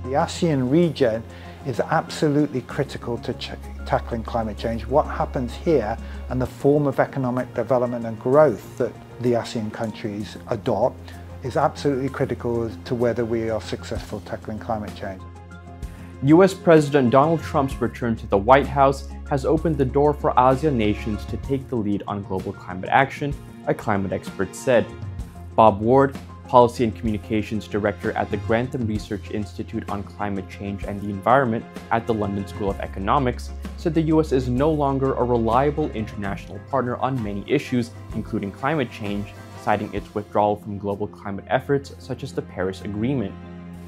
The Asean region is absolutely critical to tackling climate change. What happens here and the form of economic development and growth that the Asean countries adopt is absolutely critical to whether we are successful tackling climate change. US President Donald Trump's return to the White House has opened the door for ASEAN nations to take the lead on global climate action, a climate expert said. Bob Ward, Policy and Communications Director at the Grantham Research Institute on Climate Change and the Environment at the London School of Economics, said the US is no longer a reliable international partner on many issues, including climate change, citing its withdrawal from global climate efforts such as the Paris Agreement.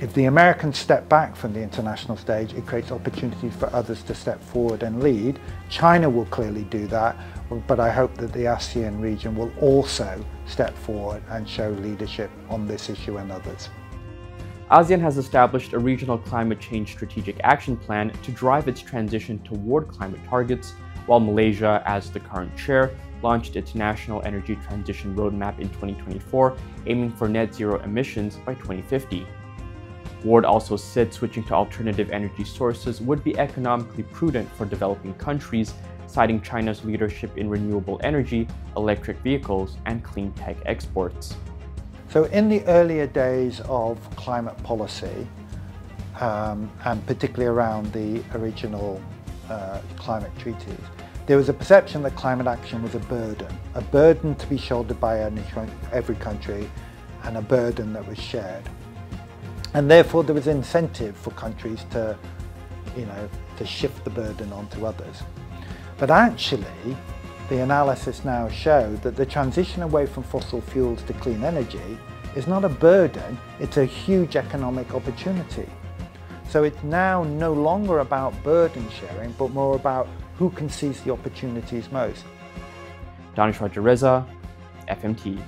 If the Americans step back from the international stage, it creates opportunities for others to step forward and lead. China will clearly do that, but I hope that the ASEAN region will also step forward and show leadership on this issue and others. ASEAN has established a regional climate change strategic action plan to drive its transition toward climate targets, while Malaysia, as the current chair, launched its National Energy Transition Roadmap in 2024, aiming for net zero emissions by 2050. Ward also said switching to alternative energy sources would be economically prudent for developing countries, citing China's leadership in renewable energy, electric vehicles, and clean tech exports. So in the earlier days of climate policy, and particularly around the original climate treaties, there was a perception that climate action was a burden to be shouldered by every country, and a burden that was shared. And therefore there was incentive for countries to shift the burden onto others. But actually, the analysis now showed that the transition away from fossil fuels to clean energy is not a burden, it's a huge economic opportunity. So it's now no longer about burden sharing, but more about who can seize the opportunities most. Danish Rajareza, FMT.